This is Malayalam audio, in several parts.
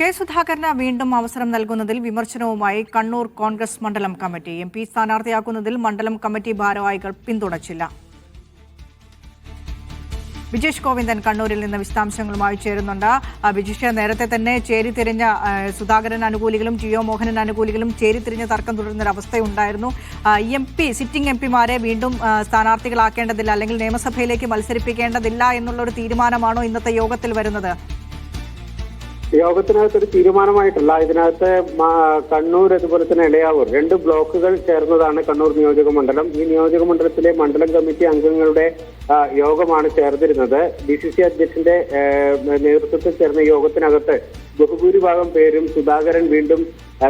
കെ സുധാകരന് വീണ്ടും അവസരം നൽകുന്നതിൽ വിമർശനവുമായി കണ്ണൂർ കോൺഗ്രസ് മണ്ഡലം കമ്മിറ്റി. എം പി സ്ഥാനാർത്ഥിയാക്കുന്നതിൽ മണ്ഡലം കമ്മിറ്റി ഭാരവാഹികൾ പിന്തുണച്ചില്ല. വിജേഷ് ഗോവിന്ദൻ കണ്ണൂരിൽ നിന്ന് വിശദാംശങ്ങളുമായി ചേരുന്നുണ്ട്. വിജേഷ്, നേരത്തെ തന്നെ ചേരിതിരിഞ്ഞ സുധാകരൻ അനുകൂലികളും ടി ഒ മോഹനൻ അനുകൂലികളും ചേരിതിരിഞ്ഞ തർക്കം തുടരുന്നൊരവസ്ഥയുണ്ടായിരുന്നു. സിറ്റിംഗ് എം പിമാരെ വീണ്ടും സ്ഥാനാർത്ഥികളാക്കേണ്ടതില്ല അല്ലെങ്കിൽ നിയമസഭയിലേക്ക് മത്സരിപ്പിക്കേണ്ടതില്ല എന്നുള്ളൊരു തീരുമാനമാണോ ഇന്നത്തെ യോഗത്തിൽ വരുന്നത്? യോഗത്തിനകത്ത് ഒരു തീരുമാനമായിട്ടില്ല. ഇതിനകത്ത് കണ്ണൂർ അതുപോലെ തന്നെ എളയാവൂർ രണ്ട് ബ്ലോക്കുകൾ ചേർന്നതാണ് കണ്ണൂർ നിയോജക മണ്ഡലം. ഈ നിയോജക മണ്ഡലത്തിലെ മണ്ഡലം കമ്മിറ്റി അംഗങ്ങളുടെ യോഗമാണ് ചേർന്നിരുന്നത്. DCC അധ്യക്ഷന്റെ നേതൃത്വത്തിൽ ചേർന്ന യോഗത്തിനകത്ത് ബഹുഭൂരിഭാഗം പേരും സുധാകരൻ വീണ്ടും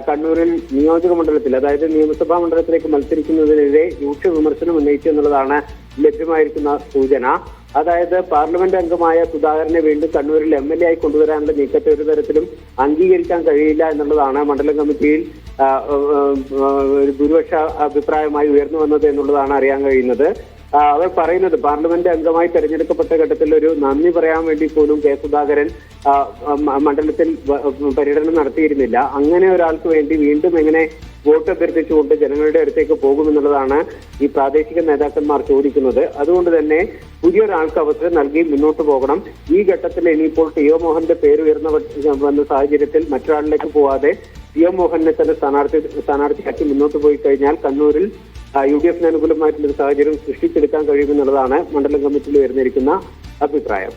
കണ്ണൂരിൽ നിയോജക മണ്ഡലത്തിൽ, അതായത് നിയമസഭാ മണ്ഡലത്തിലേക്ക് മത്സരിക്കുന്നതിനെതിരെ രൂക്ഷ വിമർശനം ഉന്നയിച്ചു എന്നുള്ളതാണ് ലഭ്യമായിരിക്കുന്ന സൂചന. അതായത് പാർലമെന്റ് അംഗമായ സുധാകരനെ വീണ്ടും കണ്ണൂരിൽ MLA ആയി കൊണ്ടുവരാനുള്ള നീക്കത്തെ ഒരു തരത്തിലും അംഗീകരിക്കാൻ കഴിയില്ല എന്നുള്ളതാണ് മണ്ഡലം കമ്മിറ്റിയിൽ ഒരു ഭൂരിപക്ഷ അഭിപ്രായമായി ഉയർന്നു വന്നത് എന്നുള്ളതാണ് അറിയാൻ കഴിയുന്നത്. അവർ പറയുന്നത് പാർലമെന്റ് അംഗമായി തെരഞ്ഞെടുക്കപ്പെട്ട ഘട്ടത്തിൽ ഒരു നന്ദി പറയാൻ വേണ്ടി പോലും കെ സുധാകരൻ മണ്ഡലത്തിൽ പര്യടനം നടത്തിയിരുന്നില്ല. അങ്ങനെ ഒരാൾക്ക് വേണ്ടി വീണ്ടും എങ്ങനെ വോട്ട് അഭ്യർത്ഥിച്ചുകൊണ്ട് ജനങ്ങളുടെ അടുത്തേക്ക് പോകുമെന്നുള്ളതാണ് ഈ പ്രാദേശിക നേതാക്കന്മാർ ചോദിക്കുന്നത്. അതുകൊണ്ട് തന്നെ പുതിയൊരാൾക്ക് അവസരം നൽകി മുന്നോട്ട് പോകണം. ഈ ഘട്ടത്തിൽ ഇനിയിപ്പോൾ ടി ഒ മോഹന്റെ പേര് വന്ന സാഹചര്യത്തിൽ മറ്റൊരാളിലേക്ക് പോവാതെ ടി ഒ മോഹനെ തന്നെ സ്ഥാനാർത്ഥിയാക്കി മുന്നോട്ട് പോയി കഴിഞ്ഞാൽ കണ്ണൂരിൽ UDF അനുകൂലമായിട്ടുള്ള ഒരു സാഹചര്യം സൃഷ്ടിച്ചെടുക്കാൻ കഴിയുമെന്നുള്ളതാണ് മണ്ഡലം കമ്മിറ്റിയിൽ വരുന്നിരിക്കുന്ന അഭിപ്രായം.